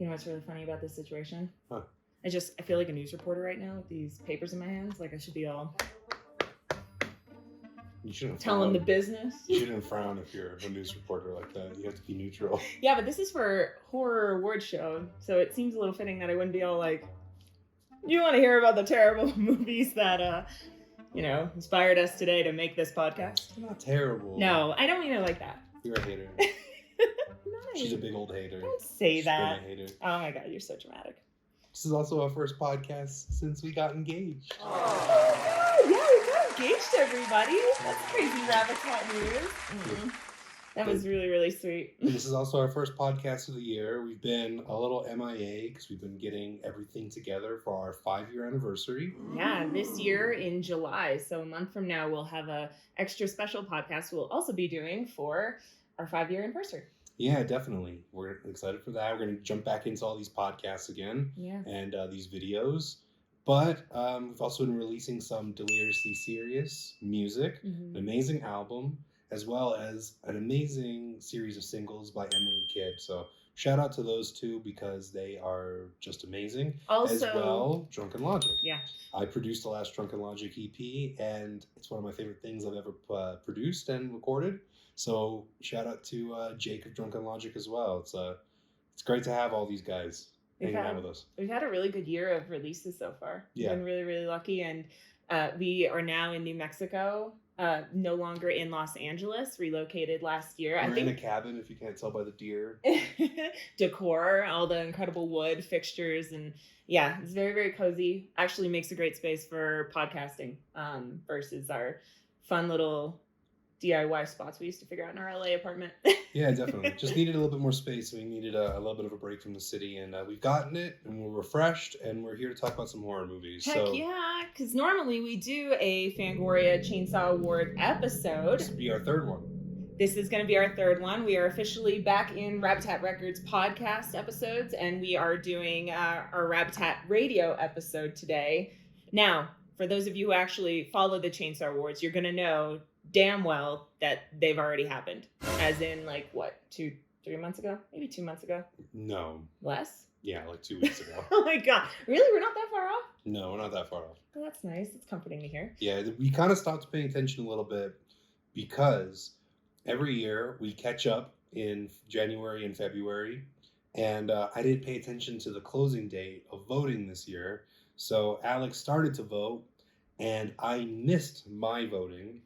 You know what's really funny about this situation? Huh. I feel like a news reporter right now with these papers in my hands. Like I should be all telling the business. You shouldn't frown if you're a news reporter like that. You have to be neutral. Yeah, but this is for horror award show, so it seems a little fitting that I wouldn't be all like, you want to hear about the terrible movies that, inspired us today to make this podcast? They're not terrible. No, I don't mean it like that. You're a hater. Nice. She's a big old hater. Don't say She's that. been a hater. Oh my god, you're so dramatic. This is also our first podcast since we got engaged. Oh yeah, we got engaged, everybody. That's crazy Rabotat news. Mm-hmm. That was really, really sweet. And this is also our first podcast of the year. We've been a little MIA because we've been getting everything together for our 5-year anniversary. Yeah, this year in July. So a month from now, we'll have a extra special podcast we'll also be doing for our 5-year anniversary. Yeah, definitely. We're excited for that. We're going to jump back into all these podcasts again and these videos. But we've also been releasing some deliriously serious music, an amazing album, as well as an amazing series of singles by Emily Kidd. So shout out to those two because they are just amazing. Also, as well, Drunken Logic. Yeah. I produced the last Drunken Logic EP, and it's one of my favorite things I've ever produced and recorded. So shout out to Jake of Drunken Logic as well. It's great to have all these guys hanging out with us. We've had a really good year of releases so far. Yeah. We've been really, really lucky. And we are now in New Mexico, no longer in Los Angeles, relocated last year. We're in a cabin, if you can't tell by the deer. Decor, all the incredible wood fixtures. And yeah, it's very, very cozy. Actually makes a great space for podcasting versus our fun little DIY spots we used to figure out in our LA apartment. Yeah, definitely. Just needed a little bit more space. We needed a little bit of a break from the city, and we've gotten it, and we're refreshed, and we're here to talk about some horror movies. Heck yeah, because normally we do a Fangoria Chainsaw Award episode. This will be our third one. This is going to be our third one. We are officially back in Rabotat Records podcast episodes, and we are doing our Rabotat radio episode today. Now, for those of you who actually follow the Chainsaw Awards, you're going to know damn well that they've already happened. As in, 2-3 months ago? Maybe 2 months ago? No. Less? Yeah, 2 weeks ago. Oh my god. Really? We're not that far off? No, we're not that far off. Oh, that's nice. It's comforting to hear. Yeah, we kind of stopped paying attention a little bit because every year we catch up in January and February, and I didn't pay attention to the closing date of voting this year. So Alex started to vote, and I missed my voting.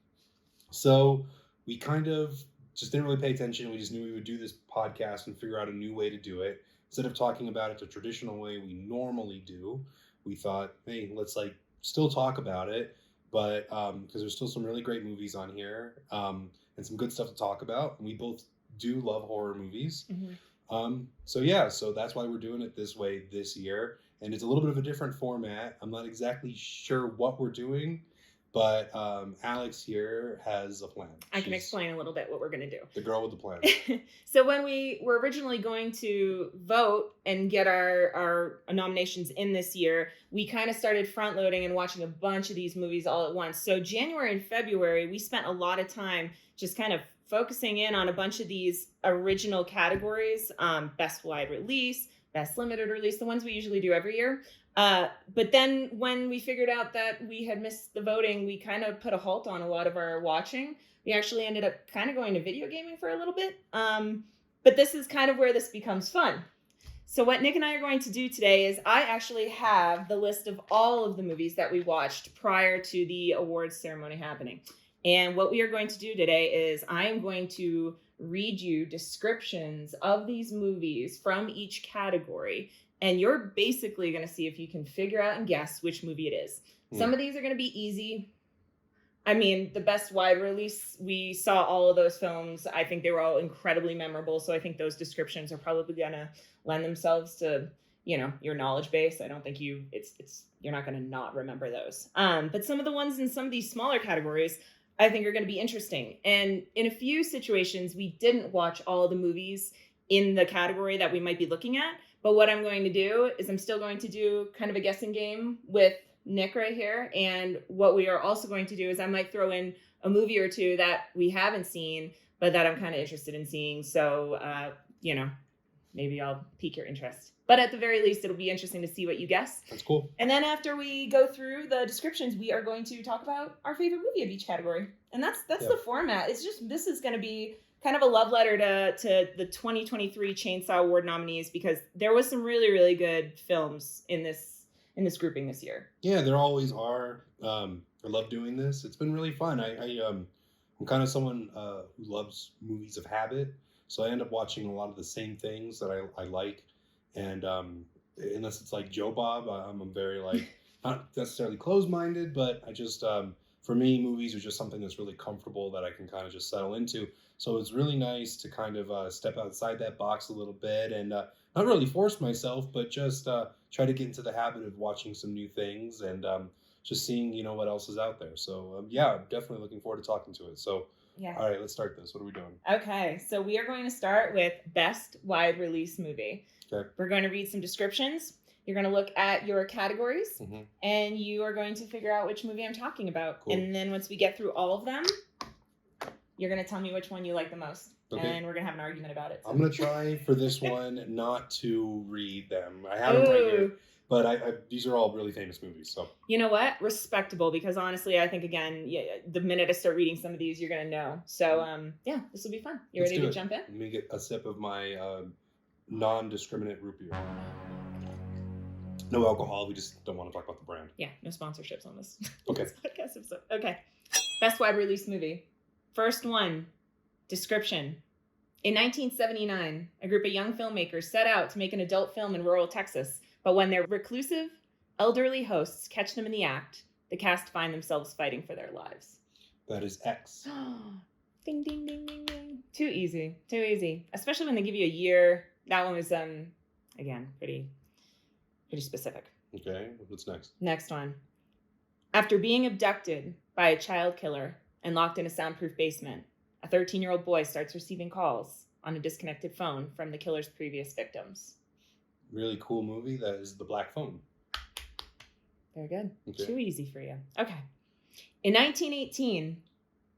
So we kind of just didn't really pay attention. We just knew we would do this podcast and figure out a new way to do it. Instead of talking about it the traditional way we normally do, we thought, hey, let's still talk about it, but because there's still some really great movies on here and some good stuff to talk about. And we both do love horror movies. So that's why we're doing it this way this year. And it's a little bit of a different format. I'm not exactly sure what we're doing, but Alex here has a plan. I can explain a little bit what we're going to do. The girl with the plan. So when we were originally going to vote and get our nominations in this year, we kind of started front loading and watching a bunch of these movies all at once. So January and February, we spent a lot of time just kind of focusing in on a bunch of these original categories, best wide release, best limited release, the ones we usually do every year. But then when we figured out that we had missed the voting, we kind of put a halt on a lot of our watching. We actually ended up kind of going to video gaming for a little bit. But this is kind of where this becomes fun. So what Nick and I are going to do today is I actually have the list of all of the movies that we watched prior to the awards ceremony happening. And what we are going to do today is I am going to read you descriptions of these movies from each category. And you're basically going to see if you can figure out and guess which movie it is. Some of these are going to be easy. I mean, the best wide release, we saw all of those films. I think they were all incredibly memorable. So I think those descriptions are probably going to lend themselves to, your knowledge base. I don't think you're not going to not remember those. But some of the ones in some of these smaller categories, I think are going to be interesting. And in a few situations, we didn't watch all the movies in the category that we might be looking at. But what I'm going to do is I'm still going to do kind of a guessing game with Nick right here. And what we are also going to do is I might throw in a movie or two that we haven't seen, but that I'm kind of interested in seeing. So, maybe I'll pique your interest. But at the very least, it'll be interesting to see what you guess. That's cool. And then after we go through the descriptions, we are going to talk about our favorite movie of each category. And that's the format. It's just, this is going to be kind of a love letter to the 2023 Chainsaw Award nominees, because there was some really, really good films in this grouping this year. Yeah, there always are. I love doing this. It's been really fun. I'm kind of someone who loves movies of habit, so I end up watching a lot of the same things that I like. And unless it's like Joe Bob, I'm very like not necessarily closed-minded, but I just for me, movies are just something that's really comfortable that I can kind of just settle into. So it's really nice to kind of step outside that box a little bit and not really force myself, but just try to get into the habit of watching some new things and just seeing, what else is out there. So yeah, I'm definitely looking forward to talking to it. So yeah. All right, let's start this. What are we doing? Okay, so we are going to start with Best Wide Release Movie. Okay. We're going to read some descriptions. You're going to look at your categories, and you are going to figure out which movie I'm talking about. Cool. And then once we get through all of them, you're going to tell me which one you like the most. Okay. And we're going to have an argument about it. So. I'm going to try for this one not to read them. I have them right here. But these are all really famous movies, so. You know what? Respectable, because honestly, I think, again, the minute I start reading some of these, you're going to know. So, yeah, this will be fun. You ready to jump in? Let me get a sip of my non-discriminate root beer. No alcohol. We just don't want to talk about the brand. Yeah, no sponsorships on this. Okay. This podcast episode. Okay. Best Wide Release Movie. First one, description. In 1979, a group of young filmmakers set out to make an adult film in rural Texas. But when their reclusive, elderly hosts catch them in the act, the cast find themselves fighting for their lives. That is X. Ding, ding, ding, ding, ding. Too easy. Too easy. Especially when they give you a year. That one was, again, pretty specific. Okay, what's next? Next one. After being abducted by a child killer and locked in a soundproof basement, a 13-year-old boy starts receiving calls on a disconnected phone from the killer's previous victims. Really cool movie. That is The Black Phone. Very good. Okay. Too easy for you. Okay. In 1918,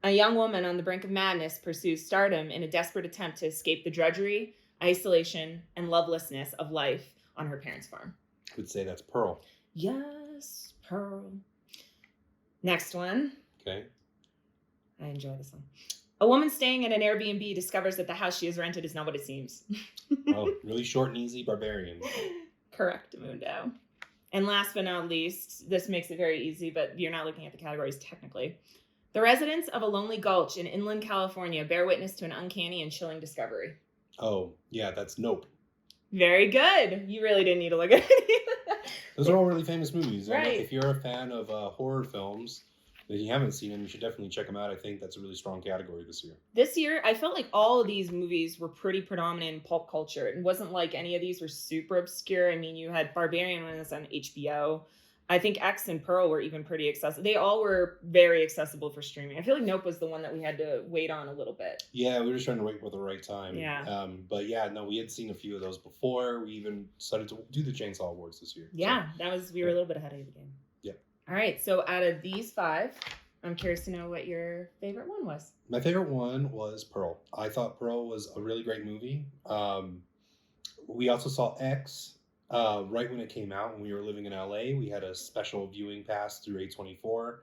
a young woman on the brink of madness pursues stardom in a desperate attempt to escape the drudgery, isolation, and lovelessness of life on her parents' farm. I would say that's Pearl. Yes, Pearl. Next one. Okay. I enjoy this one. A woman staying at an Airbnb discovers that the house she has rented is not what it seems. Oh, really short and easy, Barbarian. Correct, Mundo. And last but not least, this makes it very easy, but you're not looking at the categories technically. The residents of a lonely gulch in inland California bear witness to an uncanny and chilling discovery. Oh, yeah, that's Nope. Very good. You really didn't need to look at it. Those are all really famous movies. Right. And if you're a fan of horror films, if you haven't seen them, you should definitely check them out. I think that's a really strong category this year. This year, I felt like all of these movies were pretty predominant in pulp culture. It wasn't like any of these were super obscure. I mean, you had Barbarian when it was on HBO. I think X and Pearl were even pretty accessible. They all were very accessible for streaming. I feel like Nope was the one that we had to wait on a little bit. Yeah, we were just trying to wait for the right time. Yeah. But yeah, no, we had seen a few of those before. We even started to do the Chainsaw Awards this year. Yeah, so. We were a little bit ahead of the game. Yeah. All right, so out of these 5, I'm curious to know what your favorite one was. My favorite one was Pearl. I thought Pearl was a really great movie. We also saw X right when it came out. When we were living in LA, we had a special viewing pass through A24,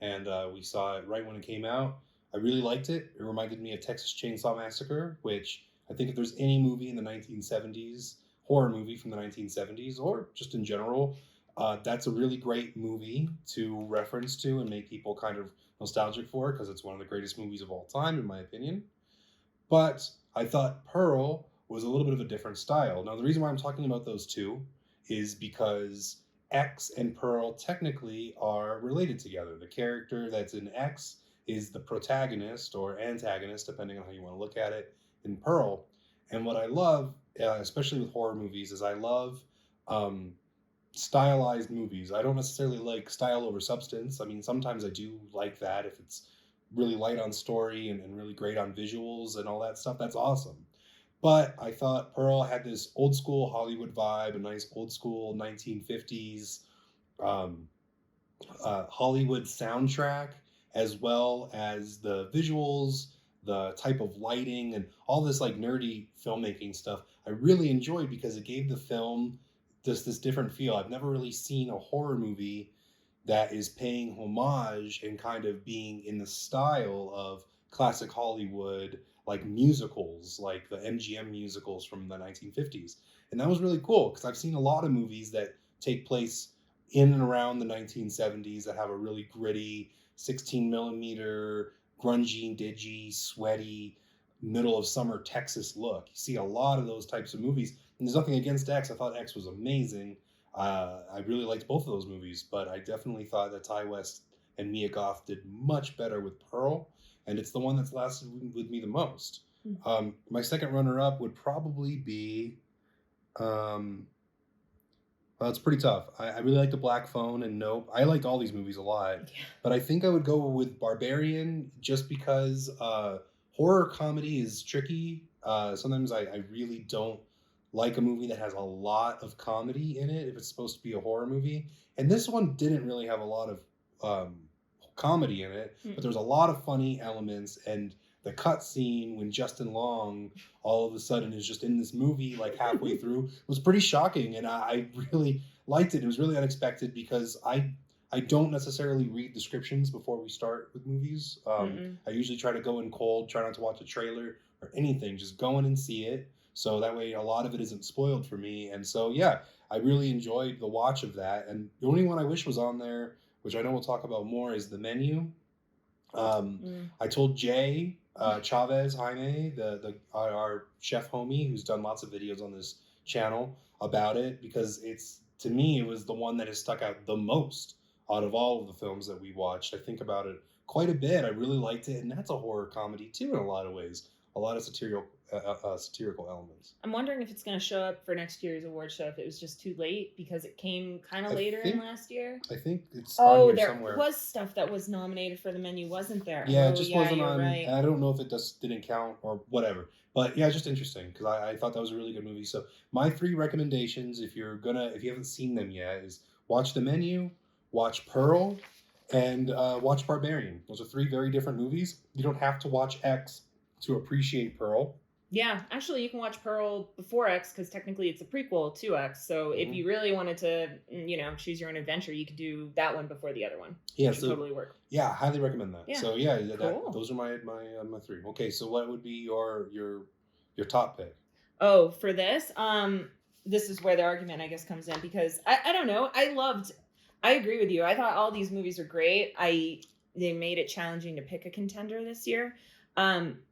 and we saw it right when it came out. I really liked it. It reminded me of Texas Chainsaw Massacre, which I think if there's any movie in the 1970s, horror movie from the 1970s, or just in general, that's a really great movie to reference to and make people kind of nostalgic for, because it's one of the greatest movies of all time, in my opinion. But I thought Pearl was a little bit of a different style. Now, the reason why I'm talking about those two is because X and Pearl technically are related together. The character that's in X is the protagonist or antagonist, depending on how you want to look at it, in Pearl. And what I love, especially with horror movies, is I love stylized movies. I don't necessarily like style over substance. I mean, sometimes I do like that if it's really light on story and really great on visuals and all that stuff. That's awesome. But I thought Pearl had this old school Hollywood vibe, a nice old school 1950s Hollywood soundtrack, as well as the visuals, the type of lighting and all this like nerdy filmmaking stuff, I really enjoyed because it gave the film just this different feel. I've never really seen a horror movie that is paying homage and kind of being in the style of classic Hollywood, like musicals, like the MGM musicals from the 1950s. And that was really cool because I've seen a lot of movies that take place in and around the 1970s that have a really gritty 16 millimeter, grungy, dingy, sweaty, middle of summer Texas look. You see a lot of those types of movies. And there's nothing against X. I thought X was amazing. I really liked both of those movies, but I definitely thought that Ty West and Mia Goth did much better with Pearl, and it's the one that's lasted with me the most. My second runner-up would probably be, well, it's pretty tough. I really like The Black Phone and Nope. I liked all these movies a lot, but I think I would go with Barbarian just because horror comedy is tricky. Sometimes I really don't like a movie that has a lot of comedy in it if it's supposed to be a horror movie. And this one didn't really have a lot of comedy in it, but there was a lot of funny elements. And the cut scene when Justin Long all of a sudden is just in this movie like halfway through was pretty shocking, and I really liked it. It was really unexpected because I don't necessarily read descriptions before we start with movies. I usually try to go in cold, try not to watch a trailer or anything, just go in and see it. So that way a lot of it isn't spoiled for me. And so, yeah, I really enjoyed the watch of that. And the only one I wish was on there, which I know we'll talk about more, is The Menu. I told Jay Chavez Jaime, our chef homie, who's done lots of videos on this channel about it, because to me, it was the one that has stuck out the most out of all of the films that we watched. I think about it quite a bit. I really liked it. And that's a horror comedy too, in a lot of ways. A lot of satirical elements. I'm wondering if it's going to show up for next year's award show, if it was just too late because it came kind of later in last year. I think it's on here somewhere. There was stuff that was nominated for the Menu, wasn't there? Yeah, it just wasn't on. Right. I don't know if it just didn't count or whatever. But yeah, it's just interesting because I thought that was a really good movie. So my 3 recommendations, if you haven't seen them yet, is watch The Menu, watch Pearl, and watch Barbarian. Those are 3 very different movies. You don't have to watch X to appreciate Pearl. Yeah, actually, you can watch Pearl before X because technically it's a prequel to X. So if you really wanted to, choose your own adventure, you could do that one before the other one. Yeah, so totally work. Yeah, highly recommend that. Yeah. So yeah, cool. Those are my 3. Okay, so what would be your top pick? Oh, for this, this is where the argument I guess comes in because I don't know. I agree with you. I thought all these movies are great. They made it challenging to pick a contender this year.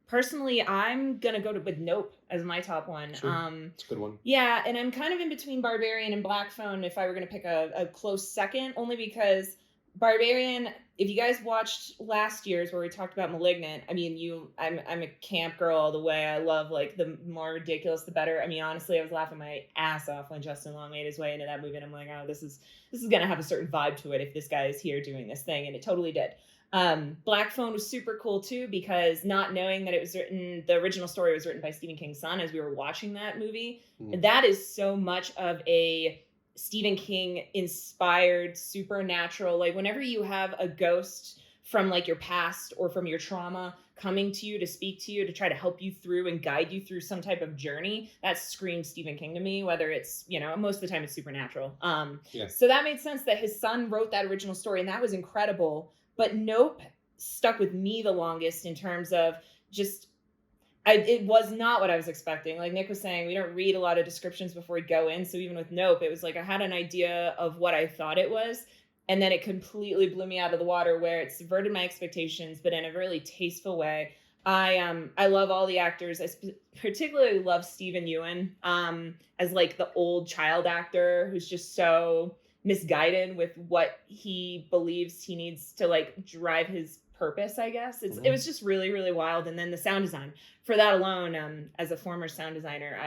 Personally, I'm gonna go with Nope as my top one. Sure. It's a good one. Yeah, and I'm kind of in between Barbarian and Black Phone if I were gonna pick a close second, only because Barbarian, if you guys watched last year's where we talked about Malignant, I mean, I'm a camp girl all the way. I love like the more ridiculous the better. I mean, honestly, I was laughing my ass off when Justin Long made his way into that movie, and I'm like, oh, this is gonna have a certain vibe to it if this guy is here doing this thing, and it totally did. Black Phone was super cool too because not knowing that the original story was written by Stephen King's son as we were watching that movie, that is so much of a Stephen King inspired supernatural, like whenever you have a ghost from like your past or from your trauma coming to you to speak to you to try to help you through and guide you through some type of journey, that screams Stephen King to me, whether it's, most of the time it's supernatural. So that made sense that his son wrote that original story and that was incredible. But Nope stuck with me the longest in terms of just, it was not what I was expecting. Like Nick was saying, we don't read a lot of descriptions before we go in. So even with Nope, it was like I had an idea of what I thought it was. And then it completely blew me out of the water where it subverted my expectations, but in a really tasteful way. I love all the actors. I particularly love Stephen Ewan as like the old child actor who's just so misguided with what he believes he needs to like drive his purpose, I guess. It was just really, really wild. And then the sound design for that alone, as a former sound designer,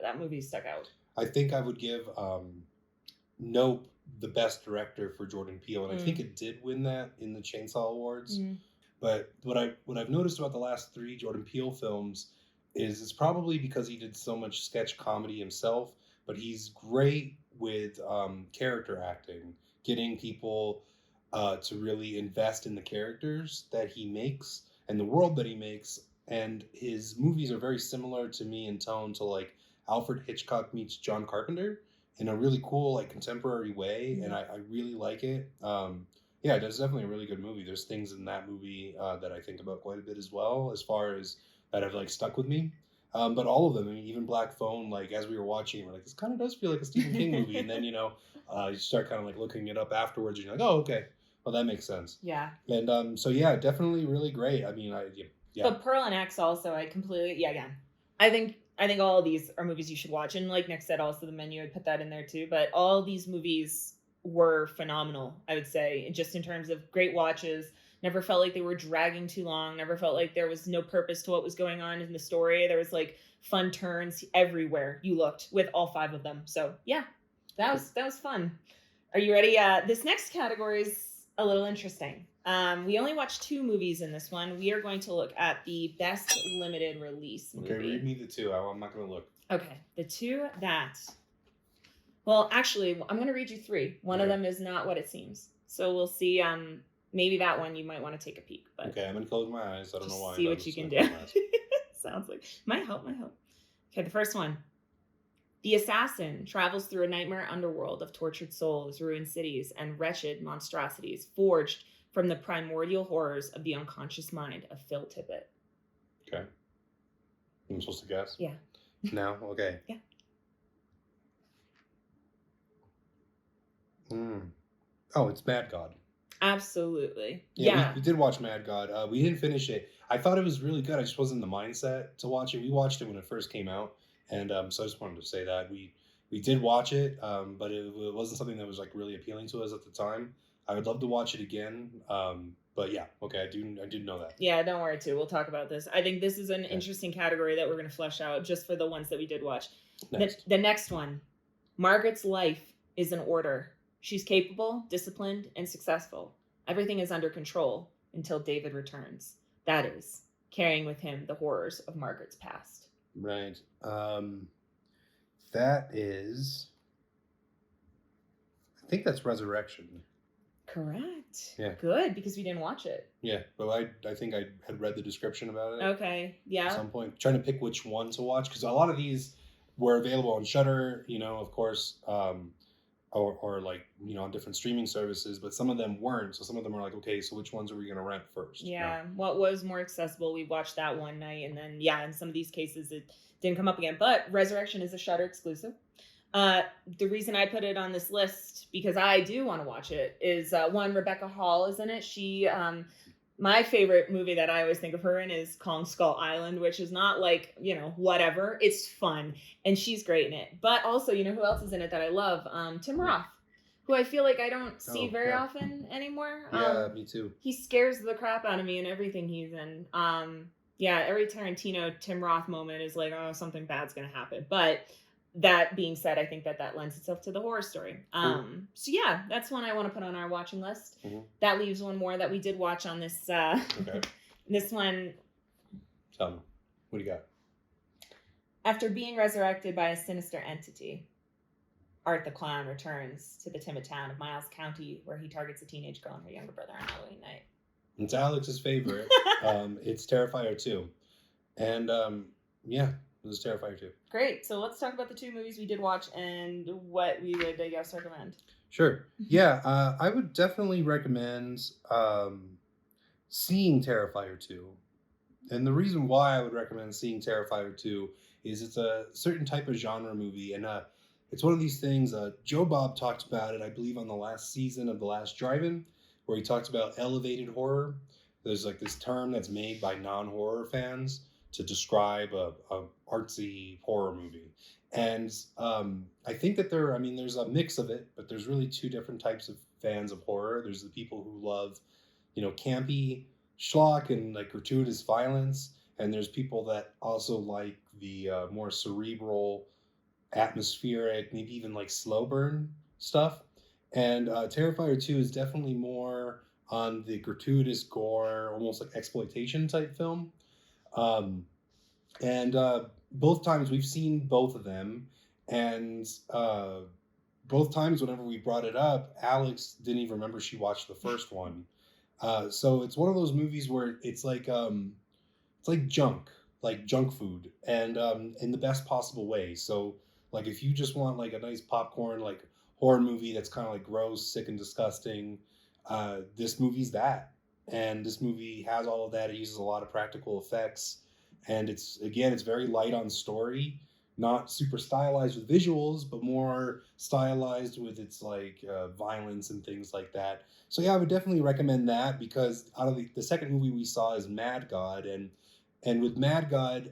that movie stuck out. I think I would give Nope the best director for Jordan Peele, and I think it did win that in the Chainsaw Awards. But what I've noticed about the last 3 Jordan Peele films is it's probably because he did so much sketch comedy himself, but he's great with character acting, getting people to really invest in the characters that he makes. and the world that he makes. And his movies are very similar to me in tone to like Alfred Hitchcock meets John Carpenter in a really cool, like contemporary way. And I really like it. Yeah, that's definitely a really good movie. There's things in that movie that I think about quite a bit as well, as far as that have like stuck with me. But all of them, I mean, even Black Phone, like as we were watching, we're like, this kind of does feel like a Stephen King movie. And then, you know, you start kind of like looking it up afterwards and you're like, oh, okay. Well, that makes sense. Yeah. And so, yeah, definitely really great. I mean, yeah. But Pearl and X also, I completely, yeah, again, I think all of these are movies you should watch. And like Nick said, also the menu, I'd put that in there too. But all these movies were phenomenal, I would say, just in terms of great watches. Never felt like they were dragging too long. Never felt like there was no purpose to what was going on in the story. There was like fun turns everywhere you looked with all 5 of them. So yeah, that was fun. Are you ready? This next category is a little interesting. We only watched 2 movies in this one. We are going to look at the best limited release movie. Okay, read me the 2. I'm not going to look. Okay, the 2 that... Well, actually, I'm going to read you 3. One of them is not what it seems. So we'll see. Maybe that one you might want to take a peek. But okay, I'm going to close my eyes. I don't know why. See what you can do. Sounds like... Might help. Okay, the first one. The assassin travels through a nightmare underworld of tortured souls, ruined cities, and wretched monstrosities forged from the primordial horrors of the unconscious mind of Phil Tippett. Okay. I'm supposed to guess? Yeah. No? Okay. Yeah. Oh, it's Mad God. Absolutely. Yeah. We did watch Mad God. We didn't finish it. I thought it was really good. I just wasn't in the mindset to watch it. We watched it when it first came out. And so I just wanted to say that. We did watch it, but it wasn't something that was like really appealing to us at the time. I would love to watch it again. But yeah, okay, I do know that. Yeah, don't worry too. We'll talk about this. I think this is an interesting category that we're going to flesh out just for the ones that we did watch. The next one, Margaret's life is in order. She's capable, disciplined, and successful. Everything is under control until David returns. That is, carrying with him the horrors of Margaret's past. Right. That is... I think that's Resurrection. Correct. Yeah. Good, because we didn't watch it. Yeah, but I think I had read the description about it. Okay, yeah. At some point. Trying to pick which one to watch, because a lot of these were available on Shudder, you know, of course, or like, you know, on different streaming services, but some of them weren't. So some of them are like, okay, so which ones are we going to rent first? Yeah, what was more accessible, we watched that one night, and then, yeah, in some of these cases, it didn't come up again. But Resurrection is a Shudder exclusive. The reason I put it on this list, because I do want to watch it, is one, Rebecca Hall is in it. She, my favorite movie that I always think of her in is Kong Skull Island, which is not like, you know, whatever. It's fun, and she's great in it. But also, you know who else is in it that I love? Tim Roth, who I feel like I don't see very often anymore. Yeah, me too. He scares the crap out of me in everything he's in. Yeah, every Tarantino Tim Roth moment is like, oh, something bad's gonna happen. But that being said, I think that lends itself to the horror story. So yeah, that's one I want to put on our watching list. Mm-hmm. That leaves one more that we did watch on this. Okay. This one. Tell me, what do you got? After being resurrected by a sinister entity, Art the Clown returns to the timid town of Miles County, where he targets a teenage girl and her younger brother on Halloween night. It's Alex's favorite. It's Terrifier 2. And yeah, it was Terrifier 2. Great. So let's talk about the 2 movies we did watch and what we would, I guess, recommend. Sure. Yeah, I would definitely recommend seeing Terrifier 2. And the reason why I would recommend seeing Terrifier 2 is it's a certain type of genre movie. And it's one of these things, Joe Bob talked about it, I believe, on the last season of The Last Drive-In, where he talks about elevated horror. There's like this term that's made by non-horror fans to describe a artsy horror movie. And I think that there's a mix of it, but there's really 2 different types of fans of horror. There's the people who love, you know, campy schlock and like gratuitous violence. And there's people that also like the more cerebral, atmospheric, maybe even like slow burn stuff. And Terrifier 2 is definitely more on the gratuitous gore, almost like exploitation type film. And both times we've seen both of them, and both times whenever we brought it up, Alex didn't even remember she watched the first one. So it's one of those movies where it's like junk food, and in the best possible way. So like if you just want like a nice popcorn like horror movie that's kind of like gross, sick, and disgusting, this movie's that. And this movie has all of that. It uses a lot of practical effects, and it's very light on story, not super stylized with visuals, but more stylized with its like violence and things like that. So yeah, I would definitely recommend that, because out of the second movie we saw is Mad God, and with Mad God,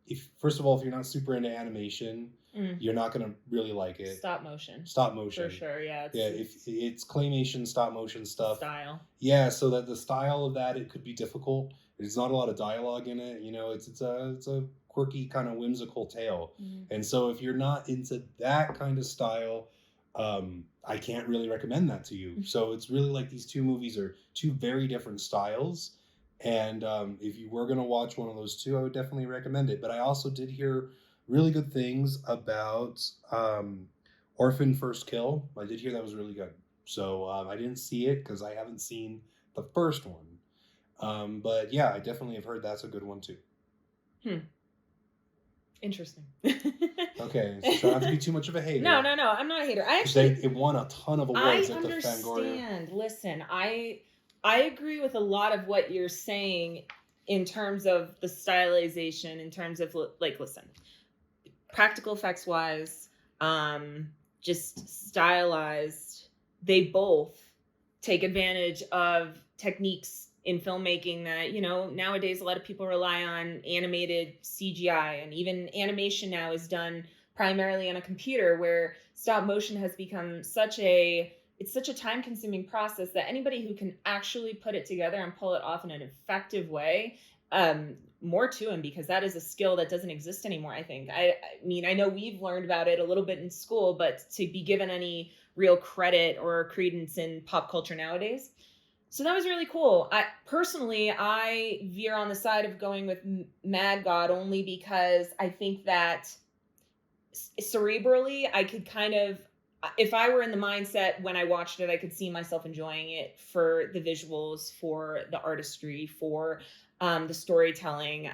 if first of all, if you're not super into animation, you're not gonna really like it. Stop motion. Stop motion. For sure, yeah. If it's claymation, stop motion stuff. Style. Yeah, so that the style of that, it could be difficult. There's not a lot of dialogue in it. You know, it's a quirky kind of whimsical tale. And so if you're not into that kind of style, I can't really recommend that to you. So it's really like these two movies are two very different styles. And if you were going to watch one of those two, I would definitely recommend it. But I also did hear really good things about Orphan First Kill. I did hear that was really good. So I didn't see it because I haven't seen the first one. But yeah, I definitely have heard that's a good one too. Interesting. Okay, so try not to be too much of a hater. No, I'm not a hater. It won a ton of awards at the Fangoria. I understand. Listen, I agree with a lot of what you're saying in terms of the stylization, in terms of like, listen, practical effects wise, just stylized, they both take advantage of techniques in filmmaking that, nowadays a lot of people rely on animated CGI, and even animation now is done primarily on a computer, where stop motion has become it's such a time-consuming process that anybody who can actually put it together and pull it off in an effective way, more to him, because that is a skill that doesn't exist anymore, I think. I mean, I know we've learned about it a little bit in school, but to be given any real credit or credence in pop culture nowadays. So that was really cool. I veer on the side of going with Mad God only because I think that cerebrally, I could kind of, if I were in the mindset when I watched it, I could see myself enjoying it for the visuals, for the artistry, for the storytelling.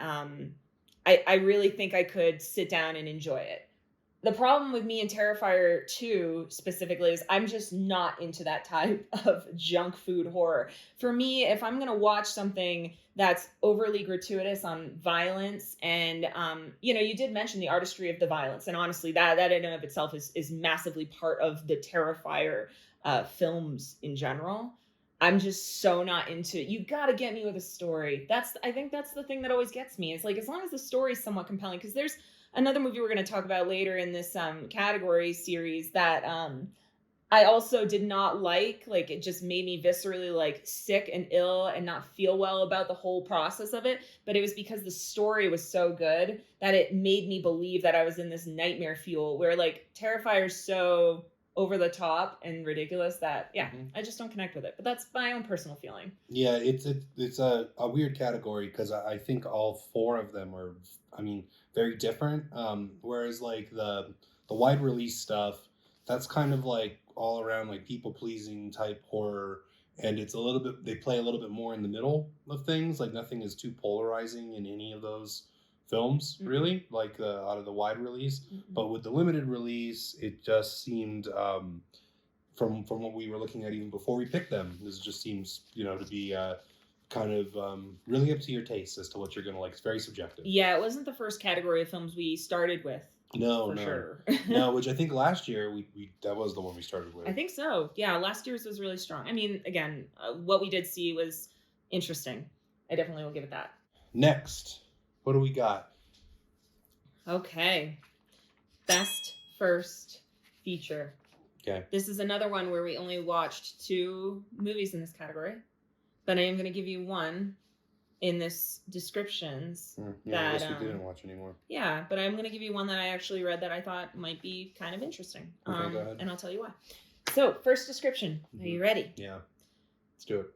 I really think I could sit down and enjoy it. The problem with me and Terrifier 2 specifically is I'm just not into that type of junk food horror. For me, if I'm going to watch something that's overly gratuitous on violence, and, you did mention the artistry of the violence, and honestly, that in and of itself is massively part of the Terrifier films in general. I'm just so not into it. You got to get me with a story. I think that's the thing that always gets me. It's like, as long as the story is somewhat compelling, because there's another movie we're going to talk about later in this category series that I also did not like. Like, it just made me viscerally like sick and ill and not feel well about the whole process of it. But it was because the story was so good that it made me believe that I was in this nightmare fuel, where like Terrifier is so over the top and ridiculous that I just don't connect with it. But that's my own personal feeling. Yeah, it's a weird category, because I think all four of them are, very different. Whereas like the wide release stuff, that's kind of like all around like people pleasing type horror, and it's they play a little bit more in the middle of things. Like, nothing is too polarizing in any of those films, really, like out of the wide release. But with the limited release, it just seemed, from what we were looking at even before we picked them, this just seems to be kind of really up to your taste as to what you're gonna like. It's very subjective. Yeah, it wasn't the first category of films we started with. No, sure. No, which I think last year we that was the one we started with. I think so. Yeah, last year's was really strong. I mean, again, what we did see was interesting. I definitely will give it that. Next, what do we got? Okay, best first feature. Okay. This is another one where we only watched 2 movies in this category, but I am going to give you one in this descriptions. I guess we didn't watch anymore. Yeah, but I'm going to give you one that I actually read that I thought might be kind of interesting. Okay, go ahead. And I'll tell you why. So, first description. Are you ready? Yeah. Let's do it.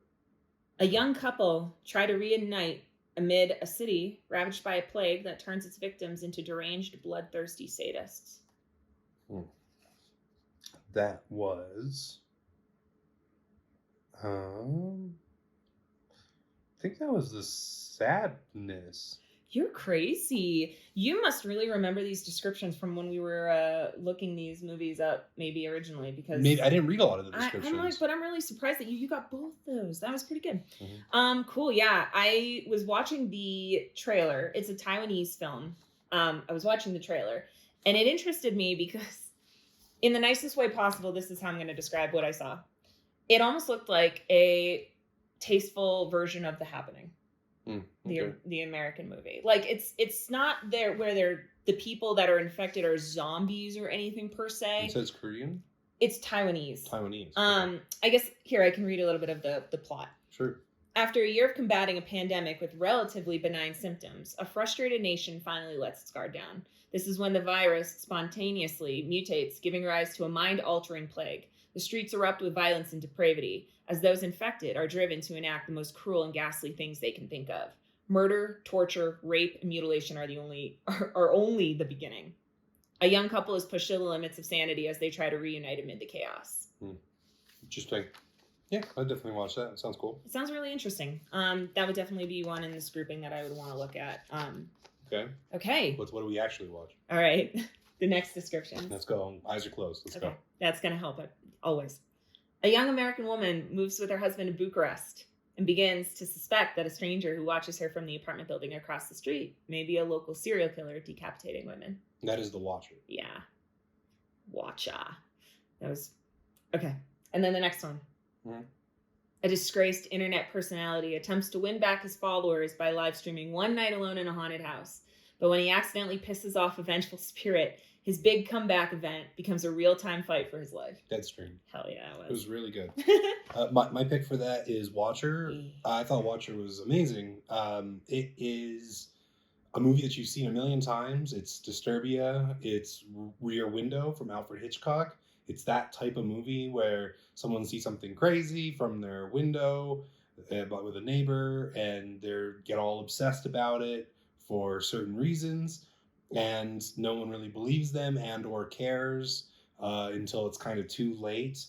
A young couple try to reunite amid a city ravaged by a plague that turns its victims into deranged, bloodthirsty sadists. That was think that was the sadness. You're crazy. You must really remember these descriptions from when we were looking these movies up, maybe originally, because Maybe I didn't read a lot of the descriptions. I'm like, but I'm really surprised that you got both those. That was pretty good. Mhm. Cool. Yeah, I was watching the trailer. It's a Taiwanese film. I was watching the trailer, and it interested me because, in the nicest way possible, this is how I'm going to describe what I saw. It almost looked like a tasteful version of The Happening. Okay. The American movie. Like it's not there where they're the people that are infected are zombies or anything per se. It says Korean? It's Taiwanese. Taiwanese. I guess here I can read a little bit of the plot. Sure. After a year of combating a pandemic with relatively benign symptoms, a frustrated nation finally lets its guard down. This is when the virus spontaneously mutates, giving rise to a mind-altering plague. The streets erupt with violence and depravity, as those infected are driven to enact the most cruel and ghastly things they can think of. Murder, torture, rape, and mutilation are only the beginning. A young couple is pushed to the limits of sanity as they try to reunite amid the chaos. Interesting. Yeah, I'd definitely watch that. It sounds cool. It sounds really interesting. That would definitely be one in this grouping that I would want to look at. Okay. Okay. What do we actually watch? All right. The next description. Let's go. Eyes are closed. Let's go. That's going to help it. Always. A young American woman moves with her husband to Bucharest and begins to suspect that a stranger who watches her from the apartment building across the street may be a local serial killer decapitating women. That is The Watcher. Yeah. Watcha. That was... Okay. And then the next one. Mm-hmm. A disgraced internet personality attempts to win back his followers by live streaming one night alone in a haunted house. But when he accidentally pisses off a vengeful spirit, his big comeback event becomes a real-time fight for his life. DEADSTREAM. Hell yeah, it was. It was really good. My pick for that is Watcher. I thought Watcher was amazing. It is a movie that you've seen a million times. It's Disturbia. It's Rear Window from Alfred Hitchcock. It's that type of movie where someone sees something crazy from their window with a neighbor, and they get all obsessed about it for certain reasons, and no one really believes them and or cares until it's kind of too late.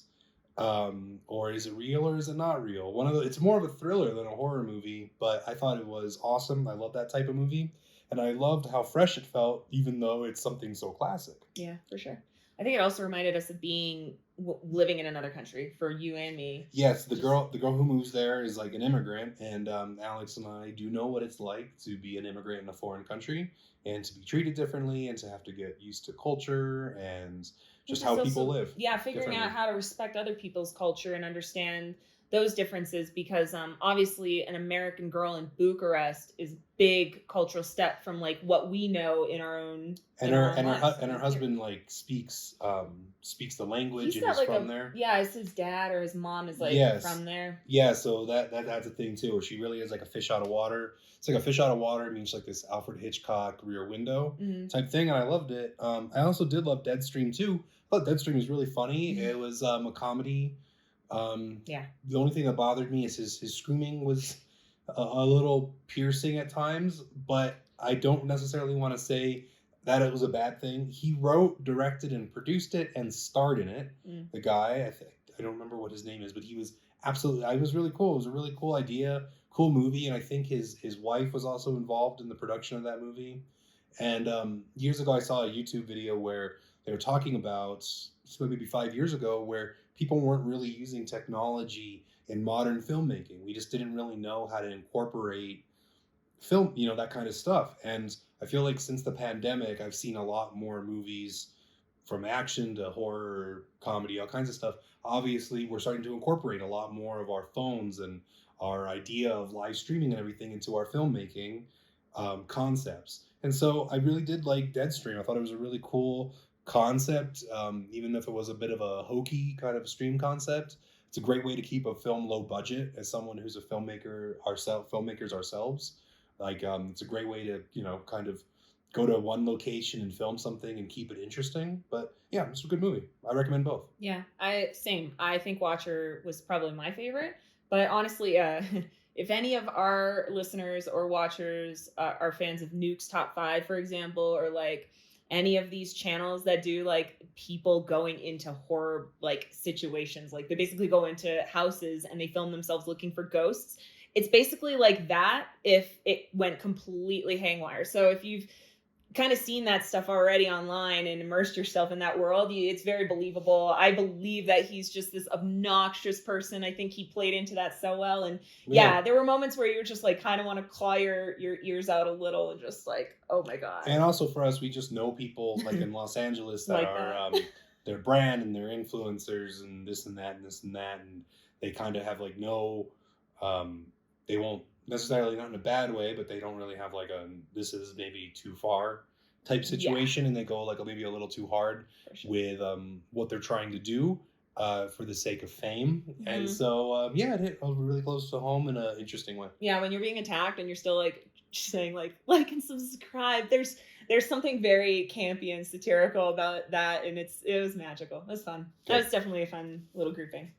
Or is it real or is it not real? It's more of a thriller than a horror movie, but I thought it was awesome. I love that type of movie, and I loved how fresh it felt, even though it's something so classic. Yeah, for sure. I think it also reminded us of living in another country for you and me. Yes, the girl who moves there is like an immigrant, and Alex and I do know what it's like to be an immigrant in a foreign country and to be treated differently and to have to get used to culture and just how people live. Yeah, figuring out how to respect other people's culture and understand those differences, because obviously an American girl in Bucharest is big cultural step from like what we know in our own. And her husband like speaks the language and is like from there. Yeah, it's his dad or his mom is like from there. Yeah, so that's a thing too. She really is like a fish out of water. It's like a fish out of water means like this Alfred Hitchcock Rear Window type thing, and I loved it. I also did love DEADSTREAM too. I thought DEADSTREAM was really funny. It was a comedy. The only thing that bothered me is his screaming was a little piercing at times, but I don't necessarily want to say that it was a bad thing. He wrote, directed, and produced it and starred in it. The guy, I don't remember what his name is, but he was absolutely, it was really cool. It was a really cool idea, cool movie, and I think his wife was also involved in the production of that movie. And years ago, I saw a YouTube video where they were talking about, maybe 5 years ago, where people weren't really using technology in modern filmmaking. We just didn't really know how to incorporate film, that kind of stuff. And I feel like since the pandemic, I've seen a lot more movies from action to horror, comedy, all kinds of stuff. Obviously, we're starting to incorporate a lot more of our phones and our idea of live streaming and everything into our filmmaking concepts. And so I really did like DEADSTREAM. I thought it was a really cool concept, even if it was a bit of a hokey kind of stream concept. It's a great way to keep a film low budget. As someone who's a filmmakers ourselves, like it's a great way to kind of go to one location and film something and keep it interesting. But yeah, it's a good movie. I recommend both. Yeah, I think Watcher was probably my favorite, but honestly, if any of our listeners or watchers are fans of Nuke's Top 5, for example, or like any of these channels that do like people going into horror like situations, like they basically go into houses and they film themselves looking for ghosts. It's basically like that if it went completely haywire. So if you've kind of seen that stuff already online and immersed yourself in that world, it's very believable. I believe that he's just this obnoxious person. I think he played into that so well. And yeah, there were moments where you're just like kind of want to claw your ears out a little and just like, oh my God. And also for us, we just know people like in Los Angeles that Like are their brand and their influencers and this and that and this and that, and they kind of have like no, they won't necessarily, not in a bad way, but they don't really have like a this is maybe too far type situation, and they go like maybe a little too hard with what they're trying to do for the sake of fame. And so yeah, it hit really close to home in an interesting way. Yeah, when you're being attacked and you're still like saying like and subscribe, there's something very campy and satirical about that, and it was magical. It was fun. That was definitely a fun little grouping.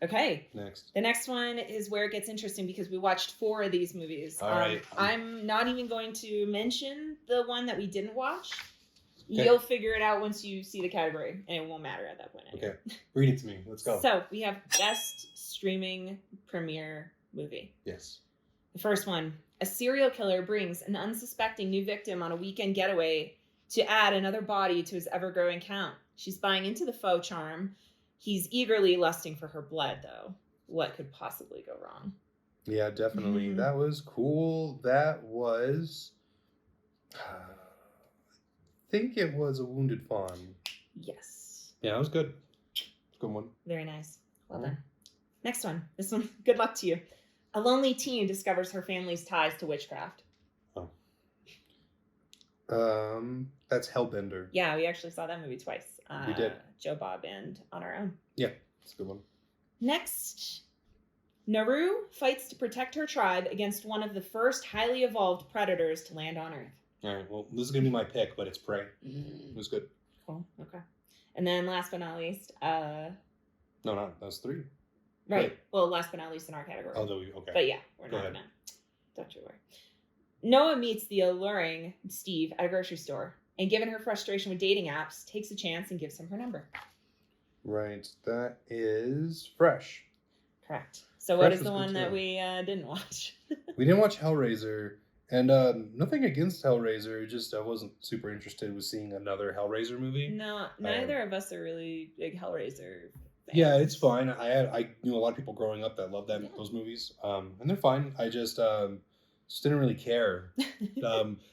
Okay. Next. The next one is where it gets interesting because we watched 4 of these movies. All right. I'm not even going to mention the one that we didn't watch. Okay. You'll figure it out once you see the category, and it won't matter at that point anyway. Okay. Read it to me. Let's go. So we have Best Streaming Premiere Movie. Yes. The first one. A serial killer brings an unsuspecting new victim on a weekend getaway to add another body to his ever-growing count. She's buying into the faux charm. He's eagerly lusting for her blood, though. What could possibly go wrong? Yeah, definitely. That was cool. That was... I think it was A Wounded Fawn. Yes. Yeah, it was good. Good one. Very nice. Well done. Next one. This one, good luck to you. A lonely teen discovers her family's ties to witchcraft. Oh. That's Hellbender. Yeah, we actually saw that movie twice. We did. Joe Bob and On Our Own. Yeah, it's a good one. Next, Naru fights to protect her tribe against one of the first highly evolved predators to land on Earth. All right, well, this is going to be my pick, but it's Prey. It was good. Cool, okay. And then last but not least... No, that's 3. Right. Wait. Well, last but not least in our category. Oh, okay. But yeah, we're not going to... Don't you worry. Noah meets the alluring Steve at a grocery store, and given her frustration with dating apps, takes a chance and gives him her number. Right. That is Fresh. Correct. So what is the one that we didn't watch? We didn't watch Hellraiser, and nothing against Hellraiser, just I wasn't super interested with seeing another Hellraiser movie. No, neither of us are really big Hellraiser fans. Yeah, it's fine. I knew a lot of people growing up that loved those movies, and they're fine. I just didn't really care.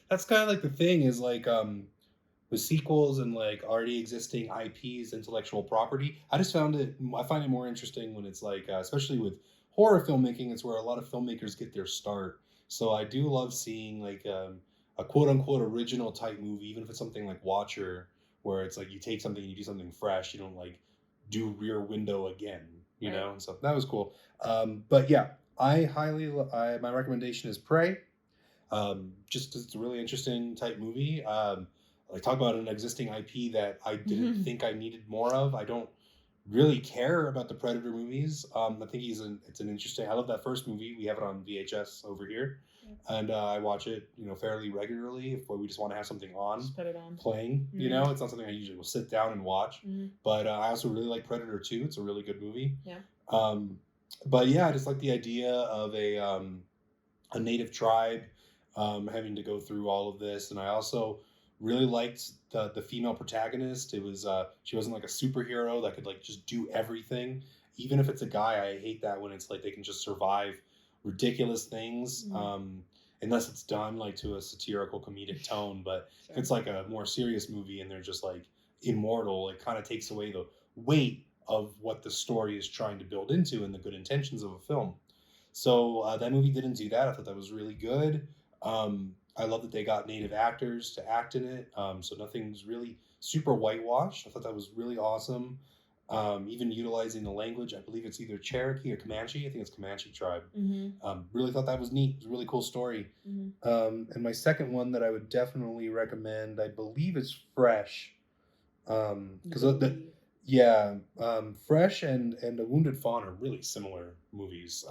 That's kind of like the thing is like with sequels and like already existing IPs, intellectual property. I find it more interesting when it's like, especially with horror filmmaking, it's where a lot of filmmakers get their start. So I do love seeing like a quote unquote original type movie, even if it's something like Watcher, where it's like you take something and you do something fresh. You don't like do Rear Window again, you know? And so that was cool. But yeah, my recommendation is Prey. Just 'cause it's a really interesting type movie. Like talk about an existing IP that I didn't think I needed more of. I don't really care about the Predator movies. I think it's an interesting. I love that first movie. We have it on VHS over here, and I watch it, fairly regularly if we just want to have something on, just put it on playing. It's not something I usually will sit down and watch. But I also really like Predator 2. It's a really good movie. Yeah. But yeah, I just like the idea of a native tribe having to go through all of this, and I also really liked the female protagonist. It was she wasn't like a superhero that could like just do everything. Even if it's a guy, I hate that when it's like they can just survive ridiculous things, unless it's done like to a satirical comedic tone. But if it's like a more serious movie and they're just like immortal, it kind of takes away the weight of what the story is trying to build into and the good intentions of a film. So that movie didn't do that. I thought that was really good. I love that they got native actors to act in it. So nothing's really super whitewashed. I thought that was really awesome. Even utilizing the language, I believe it's either Cherokee or Comanche. I think it's Comanche tribe. Really thought that was neat. It was a really cool story. And my second one that I would definitely recommend, I believe is Fresh. Because Fresh and A Wounded Fawn are really similar movies.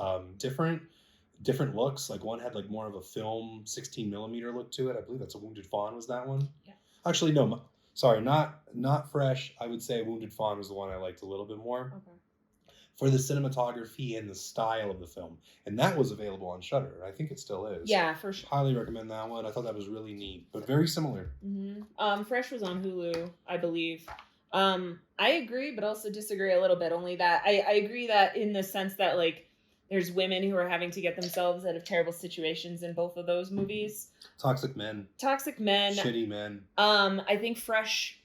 Different looks. Like one had like more of a film 16 millimeter look to it. I believe that's A Wounded Fawn was that one. Yeah. Actually, no. Sorry, not Fresh. I would say Wounded Fawn was the one I liked a little bit more. Okay. for the cinematography and the style of the film. And that was available on Shudder. I think it still is. Yeah, for sure. Highly recommend that one. I thought that was really neat, but very similar. Fresh was on Hulu, I believe. I agree, but also disagree a little bit. Only that I agree that in the sense that like there's women who are having to get themselves out of terrible situations in both of those movies. Toxic men. Shitty men. I think Fresh.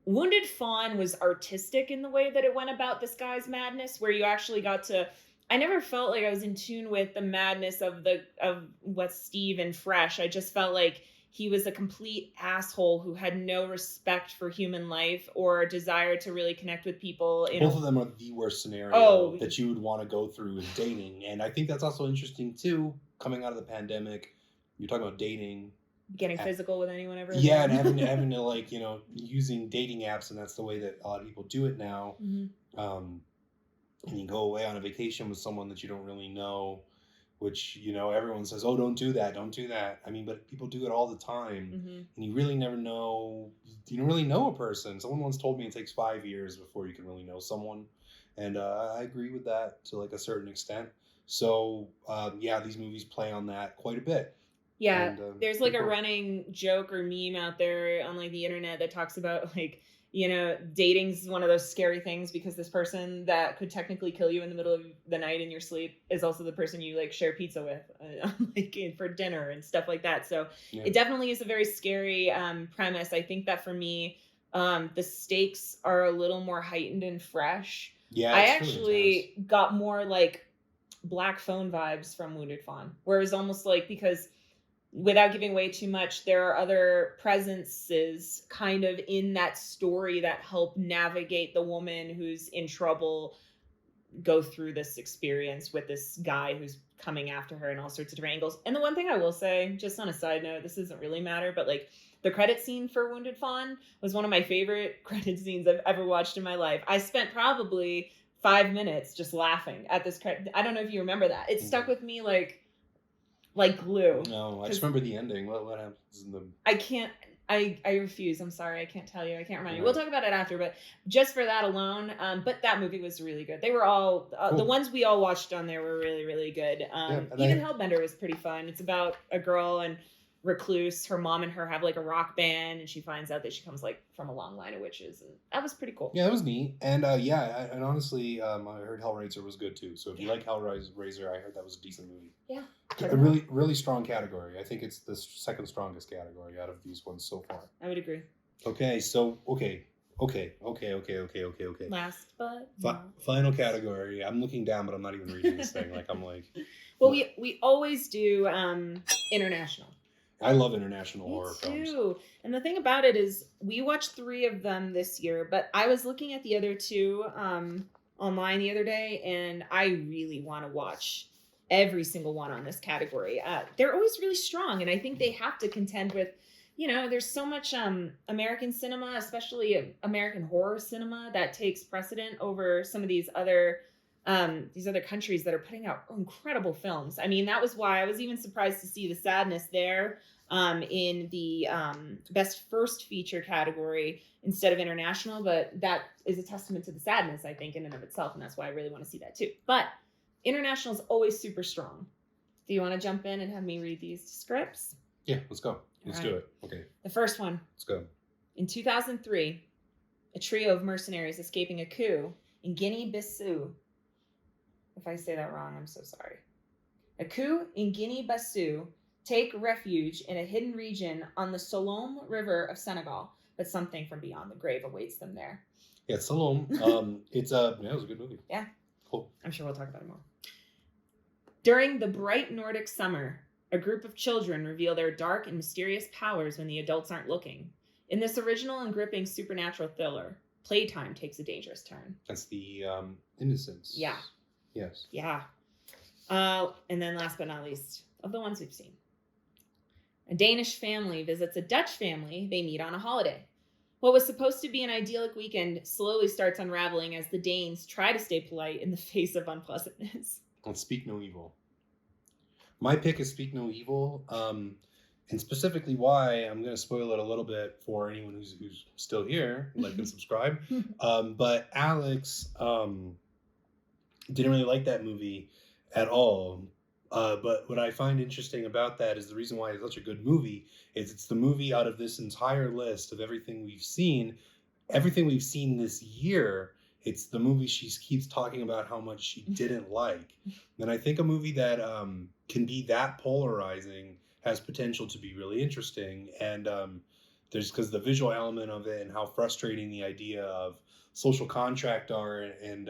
Wounded Fawn was artistic in the way that it went about this guy's madness, where you actually got to. I never felt like I was in tune with the madness of what Steve and Fresh. I just felt like he was a complete asshole who had no respect for human life or a desire to really connect with people. Both of them are the worst scenario that you would want to go through in dating, and I think that's also interesting too. Coming out of the pandemic, you're talking about dating. Getting physical with anyone ever. Yeah, and having to like, you know, using dating apps, and that's the way that a lot of people do it now. And you go away on a vacation with someone that you don't really know, which, you know, everyone says, oh, don't do that. I mean, but people do it all the time, and you really never know. You don't really know a person. Someone once told me it takes 5 years before you can really know someone, and I agree with that to like a certain extent. So yeah, these movies play on that quite a bit. Yeah, and, there's like a running joke or meme out there on like the internet that talks about like, you know, dating's one of those scary things because this person that could technically kill you in the middle of the night in your sleep is also the person you like share pizza with like for dinner and stuff like that. So it definitely is a very scary premise. I think that for me, the stakes are a little more heightened and fresh. Yeah, I actually got more like Black Phone vibes from Wounded Fawn, where it was almost like, because without giving away too much, there are other presences kind of in that story that help navigate the woman who's in trouble go through this experience with this guy who's coming after her in all sorts of different angles. And the one thing I will say, just on a side note, this doesn't really matter, but like the credit scene for Wounded Fawn was one of my favorite credit scenes I've ever watched in my life. I spent probably 5 minutes just laughing at this credit. I don't know if you remember that. It stuck with me like glue. No, I just remember the ending. What happens in the... I refuse. I'm sorry. I can't tell you. I can't remind you. We'll talk about it after, but just for that alone, but that movie was really good. They were all, cool. The ones we all watched on there were really, really good. Even Hellbender was pretty fun. It's about a girl and recluse. Her mom and her have like a rock band, and she finds out that she comes like from a long line of witches, and that was pretty cool. Yeah, that was neat. And and honestly, I heard Hellraiser was good too. So if you like Hellraiser, I heard that was a decent movie. Yeah, a really, really strong category. I think it's the second strongest category out of these ones so far. I would agree. Okay, so okay. Last but final category. I'm looking down, but I'm not even reading this thing. Like I'm like. Well, we always do international. I love international horror films. And the thing about it is we watched 3 of them this year, but I was looking at the other 2 online the other day, and I really want to watch every single one on this category. They're always really strong, and I think they have to contend with, you know, there's so much American cinema, especially American horror cinema, that takes precedent over some of these other countries that are putting out incredible films. I mean, that was why I was even surprised to see The Sadness there in the best first feature category instead of international, but that is a testament to The Sadness, I think, in and of itself, and that's why I really want to see that too. But international is always super strong. Do you want to jump in and have me read these scripts? Yeah, let's go. Let's do it. Okay. The first one. Let's go. In 2003, a trio of mercenaries escaping a coup in Guinea-Bissau. If I say that wrong, I'm so sorry. A coup in Guinea-Bissau take refuge in a hidden region on the Salom River of Senegal, but something from beyond the grave awaits them there. Yeah, Salom. It was a good movie. Yeah. Cool. I'm sure we'll talk about it more. During the bright Nordic summer, a group of children reveal their dark and mysterious powers when the adults aren't looking. In this original and gripping supernatural thriller, playtime takes a dangerous turn. That's the Innocence. Yeah. Yes. Yeah. And then last but not least, of the ones we've seen. A Danish family visits a Dutch family they meet on a holiday. What was supposed to be an idyllic weekend slowly starts unraveling as the Danes try to stay polite in the face of unpleasantness. Let's Speak No Evil. My pick is Speak No Evil. And specifically why, I'm going to spoil it a little bit for anyone who's still here, like and subscribe. But Alex Didn't really like that movie at all. But what I find interesting about that is the reason why it's such a good movie is it's the movie out of this entire list of everything we've seen this year. It's the movie she keeps talking about how much she didn't like. And I think a movie that can be that polarizing has potential to be really interesting. And there's because the visual element of it and how frustrating the idea of social contract are and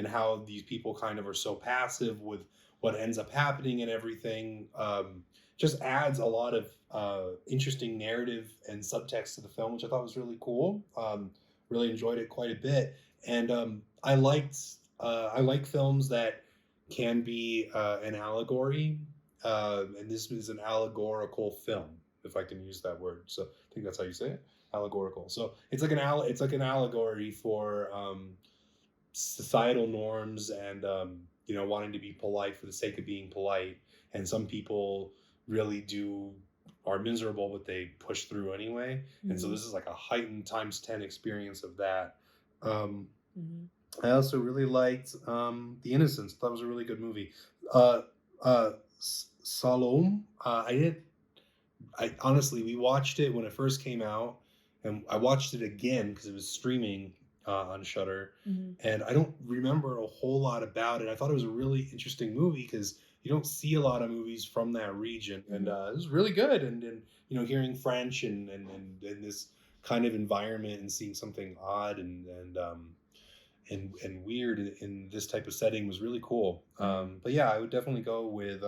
how these people kind of are so passive with what ends up happening and everything just adds a lot of interesting narrative and subtext to the film, which I thought was really cool. Really enjoyed it quite a bit, and I like films that can be an allegory, and this is an allegorical film, if I can use that word. So I think that's how you say it, allegorical. So it's like an allegory for societal norms and wanting to be polite for the sake of being polite, and some people really are miserable, but they push through anyway. And so this is like a heightened times 10 experience of that. I also really liked The Innocents. That was a really good movie. Salome, I honestly, we watched it when it first came out, and I watched it again because it was streaming on Shudder, and I don't remember a whole lot about it. I thought it was a really interesting movie because you don't see a lot of movies from that region, and it was really good. And hearing French and this kind of environment and seeing something odd and weird in this type of setting was really cool. But yeah, I would definitely go with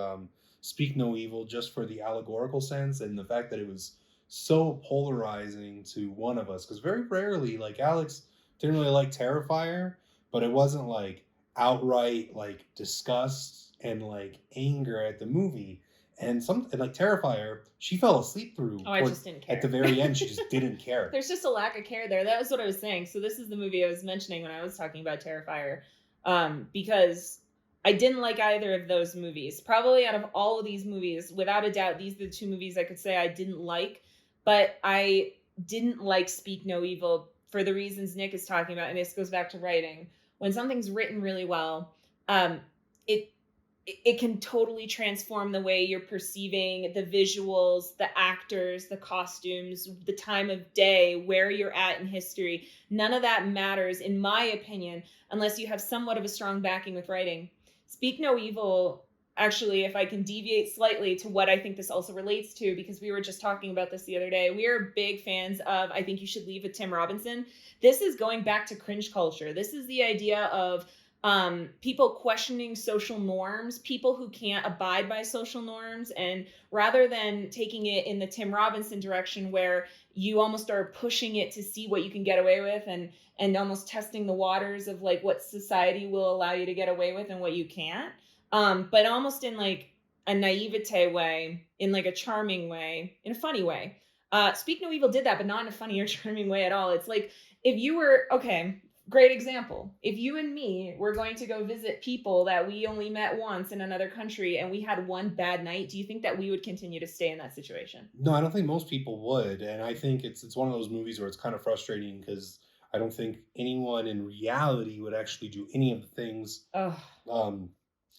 Speak No Evil just for the allegorical sense and the fact that it was so polarizing to one of us, because very rarely, like, Alex didn't really like Terrifier, but it wasn't like outright like disgust and like anger at the movie. And like Terrifier, she fell asleep through. Oh, I just didn't care. At the very end, she just didn't care. There's just a lack of care there. That was what I was saying. So this is the movie I was mentioning when I was talking about Terrifier, because I didn't like either of those movies. Probably out of all of these movies, without a doubt, these are the two movies I could say I didn't like. But I didn't like Speak No Evil for the reasons Nick is talking about, and this goes back to writing. When something's written really well, it can totally transform the way you're perceiving the visuals, the actors, the costumes, the time of day, where you're at in history. None of that matters, in my opinion, unless you have somewhat of a strong backing with writing. Speak No Evil, actually, if I can deviate slightly to what I think this also relates to, because we were just talking about this the other day, we are big fans of I Think You Should Leave with Tim Robinson. This is going back to cringe culture. This is the idea of people questioning social norms, people who can't abide by social norms, and rather than taking it in the Tim Robinson direction where you almost are pushing it to see what you can get away with and almost testing the waters of like what society will allow you to get away with and what you can't, but almost in like a naivete way, in like a charming way, in a funny way. Speak No Evil did that, but not in a funny or charming way at all. It's like if you were, okay, great example. If you and me were going to go visit people that we only met once in another country and we had one bad night, do you think that we would continue to stay in that situation? No, I don't think most people would. And I think it's one of those movies where it's kind of frustrating because I don't think anyone in reality would actually do any of the things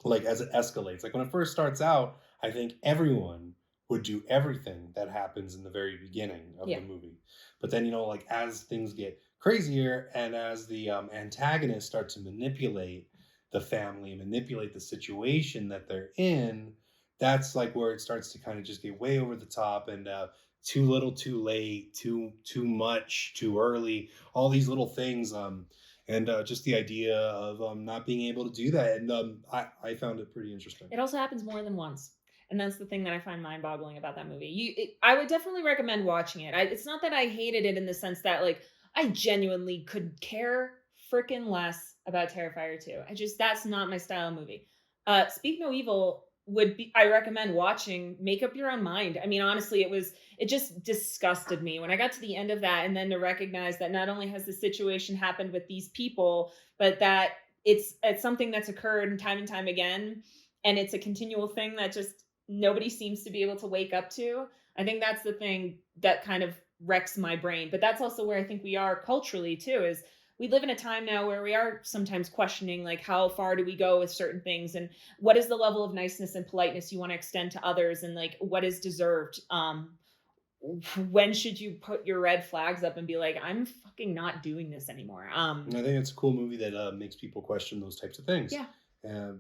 like as it escalates. Like when it first starts out, I think everyone would do everything that happens in the very beginning of the movie. But then, like as things get crazier and as the antagonists start to manipulate the family, manipulate the situation that they're in, that's like where it starts to kind of just get way over the top and too little, too late, too much, too early, all these little things. And just the idea of not being able to do that. And I found it pretty interesting. It also happens more than once. And that's the thing that I find mind-boggling about that movie. I would definitely recommend watching it. It's not that I hated it in the sense that, like, I genuinely could care freaking less about Terrifier 2. That's not my style movie. Speak No Evil I recommend watching. Make up your own mind. I mean, honestly, it just disgusted me when I got to the end of that, and then to recognize that not only has the situation happened with these people, but that it's something that's occurred time and time again, and it's a continual thing that just nobody seems to be able to wake up to. I think that's the thing that kind of wrecks my brain. But that's also where I think we are culturally too, is we live in a time now where we are sometimes questioning, like, how far do we go with certain things, and what is the level of niceness and politeness you want to extend to others, and like what is deserved. When should you put your red flags up and be like, I'm fucking not doing this anymore? And I think it's a cool movie that makes people question those types of things.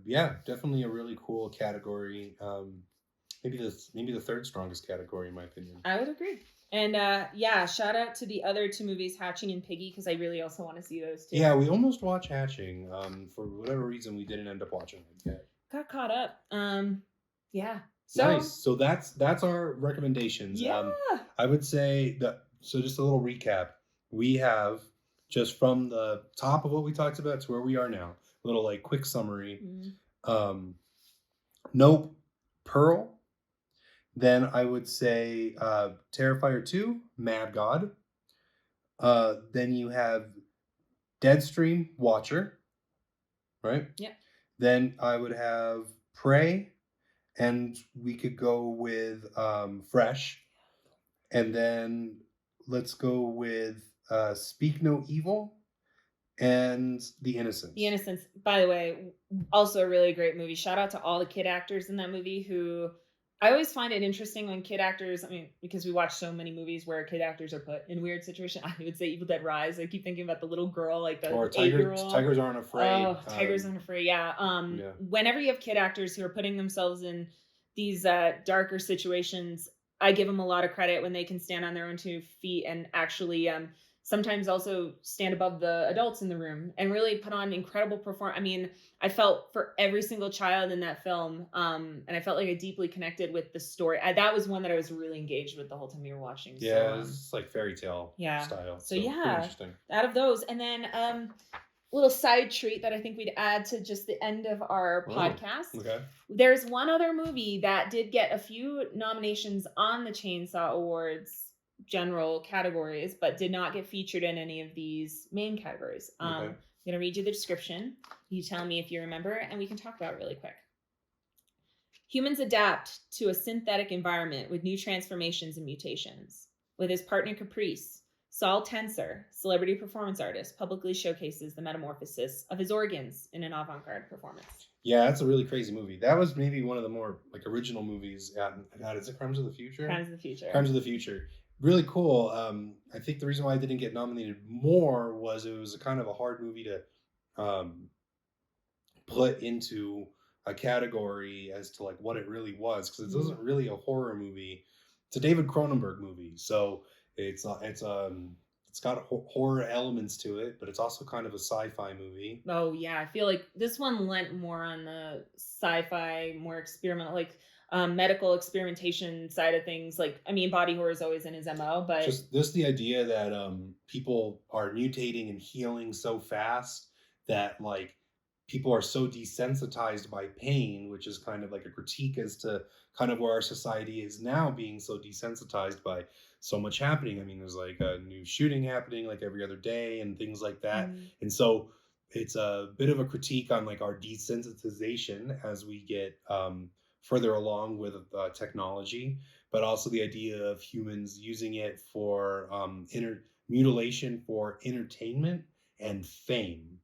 Yeah, definitely a really cool category. Maybe the third strongest category in my opinion. I would agree. And shout out to the other two movies, Hatching and Piggy, because I really also want to see those too. Yeah, we almost watched Hatching. For whatever reason, we didn't end up watching it yet. Got caught up. Yeah. So, nice. So that's our recommendations. Yeah. I would say that. So just a little recap. We have, just from the top of what we talked about to where we are now, a little like quick summary. Nope, Pearl. Then I would say Terrifier 2, Mad God. Then you have DEADSTREAM, Watcher. Right? Yeah. Then I would have Prey. And we could go with Fresh. And then let's go with Speak No Evil and The Innocents. The Innocents, by the way, also a really great movie. Shout out to all the kid actors in that movie who... I always find it interesting when kid actors, I mean, because we watch so many movies where kid actors are put in weird situations. I would say Evil Dead Rise. I keep thinking about the little girl, like the 8-year-old. Tigers Aren't Afraid. Oh, Tigers Aren't Afraid, yeah. Whenever you have kid actors who are putting themselves in these darker situations, I give them a lot of credit when they can stand on their own 2 feet and actually sometimes also stand above the adults in the room and really put on incredible performance. I mean, I felt for every single child in that film, and I felt like I deeply connected with the story. That was one that I was really engaged with the whole time we were watching. Yeah, so, it's like fairy tale style. So yeah, out of those. And then little side treat that I think we'd add to just the end of our podcast. Okay. There's one other movie that did get a few nominations on the Chainsaw Awards general categories, but did not get featured in any of these main categories. I'm going to read you the description. You tell me if you remember, and we can talk about it really quick. Humans adapt to a synthetic environment with new transformations and mutations. With his partner Caprice, Saul Tenser, celebrity performance artist, publicly showcases the metamorphosis of his organs in an avant-garde performance. Yeah, that's a really crazy movie. That was maybe one of the more like original movies. Is it Crimes of the Future? Crimes of the Future. Crimes of the Future. Really cool. I think the reason why I didn't get nominated more was it was a kind of a hard movie to put into a category as to like what it really was, because it wasn't really a horror movie. It's a David Cronenberg movie, so it's got horror elements to it, but it's also kind of a sci-fi movie. Oh yeah, I feel like this one lent more on the sci-fi, more experimental, like medical experimentation side of things. Like, I mean, body horror is always in his MO, but just the idea that people are mutating and healing so fast that like people are so desensitized by pain, which is kind of like a critique as to kind of where our society is now, being so desensitized by so much happening. I mean, there's like a new shooting happening like every other day and things like that. And so it's a bit of a critique on like our desensitization as we get further along with technology, but also the idea of humans using it for mutilation for entertainment and fame,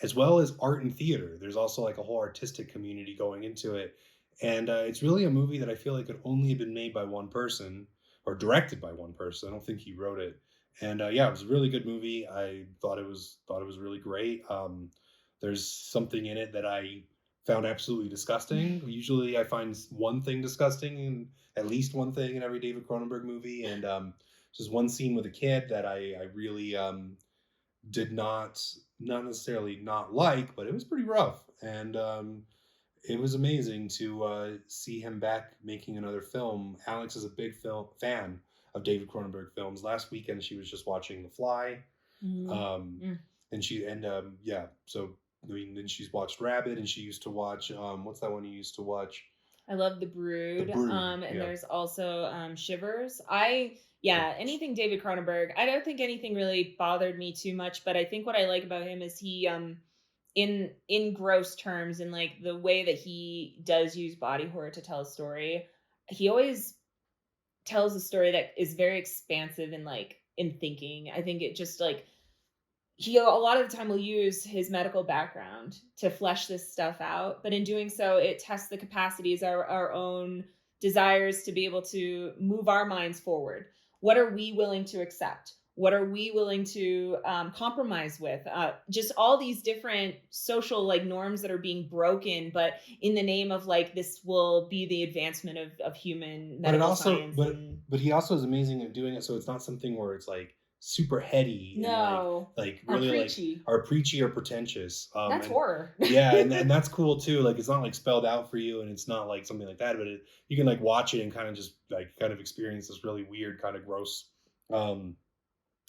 as well as art and theater. There's also like a whole artistic community going into it. And it's really a movie that I feel like could only have been made by one person or directed by one person. I don't think he wrote it. And it was a really good movie. I thought it was really great. There's something in it that I found absolutely disgusting. Usually I find one thing disgusting, and at least one thing in every David Cronenberg movie. And just one scene with a kid that I really did not necessarily not like, but it was pretty rough. And it was amazing to see him back making another film. Alex is a big fan of David Cronenberg films. Last weekend she was just watching The Fly. So I mean, then she's watched Rabbit, and she used to watch what's that one you used to watch? I love The Brood. And there's also Shivers. Anything David Cronenberg. I don't think anything really bothered me too much, but I think what I like about him is he in gross terms, in like the way that he does use body horror to tell a story, he always tells a story that is very expansive and like in thinking. I think it just like he a lot of the time will use his medical background to flesh this stuff out, but in doing so, it tests the capacities, our own desires to be able to move our minds forward. What are we willing to accept? What are we willing to compromise with? Just all these different social like norms that are being broken, but in the name of like this will be the advancement of human medical science. But he also is amazing at doing it. So it's not something where it's like super heady no, and like really preachy. Or preachy or pretentious. That's horror. Yeah, and that's cool too. Like it's not like spelled out for you, and it's not like something like that. But you can like watch it and kind of experience this really weird, kind of gross.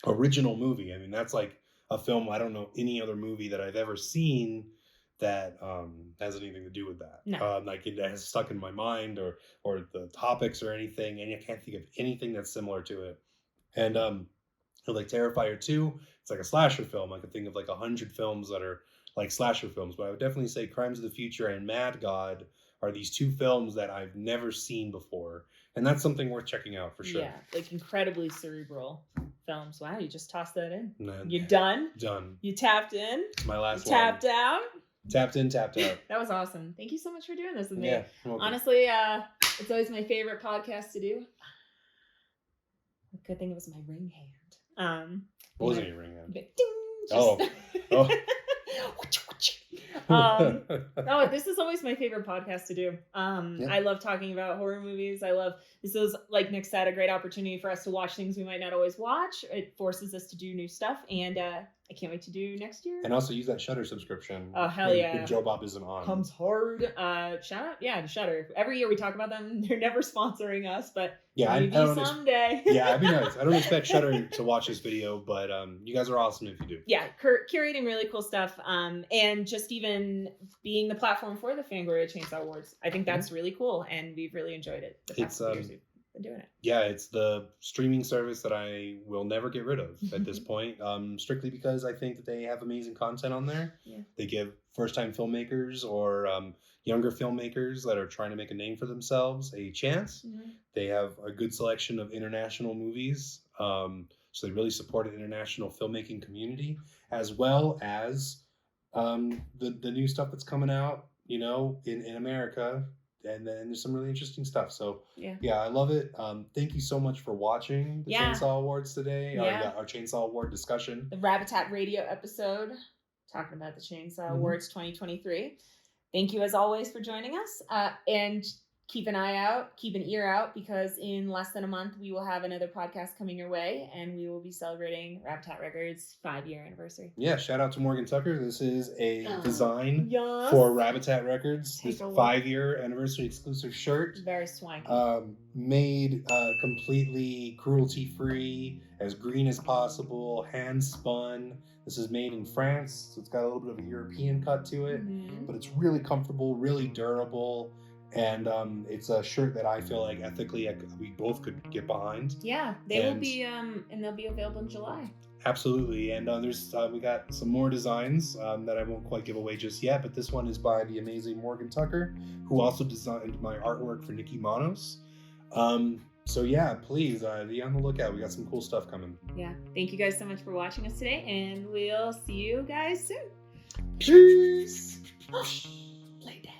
Original movie. I mean, that's like a film. I don't know any other movie that I've ever seen that has anything to do with that. No. Like it has stuck in my mind or the topics or anything, and I can't think of anything that's similar to it. And like Terrifier 2, it's like a slasher film. I could think of like 100 films that are like slasher films, but I would definitely say Crimes of the Future and Mad God are these two films that I've never seen before. And that's something worth checking out for sure. Yeah, like incredibly cerebral films. Wow, you just tossed that in. Man, You're done? Done. You tapped in? It's my last one. Tapped out? Tapped in, tapped out. That was awesome. Thank you so much for doing this with me. Yeah, honestly, it's always my favorite podcast to do. Good thing it was my ring hand. What was in your ring hand? Ding, Oh. No, this is always my favorite podcast to do. Yeah. I love talking about horror movies. This is, like Nick said, a great opportunity for us to watch things we might not always watch. It forces us to do new stuff, and I can't wait to do next year. And also use that Shudder subscription. Oh, hell yeah. When Joe Bob isn't on. Comes hard. Shout out, to Shudder. Every year we talk about them. They're never sponsoring us, but yeah, maybe someday. Yeah, it'd be nice. I don't expect Shudder to watch this video, but you guys are awesome if you do. Yeah, curating really cool stuff, and just even being the platform for the Fangoria Chainsaw Awards. I think that's really cool, and we've really enjoyed it. The past few years we've been doing it. Yeah, it's the streaming service that I will never get rid of at this point, strictly because I think that they have amazing content on there. Yeah. They give first-time filmmakers or younger filmmakers that are trying to make a name for themselves a chance. Mm-hmm. They have a good selection of international movies, so they really support an international filmmaking community, as well as the new stuff that's coming out, in America. And then there's some really interesting stuff. So yeah, I love it. Thank you so much for watching the Chainsaw Awards today. Our Chainsaw Award discussion. The Rabotat Radio episode talking about the Chainsaw Awards 2023. Thank you as always for joining us. And keep an ear out, because in less than a month we will have another podcast coming your way, and we will be celebrating Rabotat Records' 5-year anniversary. Yeah, shout out to Morgan Tucker. This is a design for Rabotat Records. This 5-year anniversary exclusive shirt. Very swanky. Made completely cruelty-free, as green as possible, hand spun. This is made in France, so it's got a little bit of a European cut to it, but it's really comfortable, really durable. And it's a shirt that I feel like ethically we both could get behind. Yeah, they'll be available in July. Absolutely, and there's we got some more designs that I won't quite give away just yet, but this one is by the amazing Morgan Tucker, who also designed my artwork for Nikki Manos. So yeah, please be on the lookout. We got some cool stuff coming. Yeah, thank you guys so much for watching us today, and we'll see you guys soon. Peace. Lay down.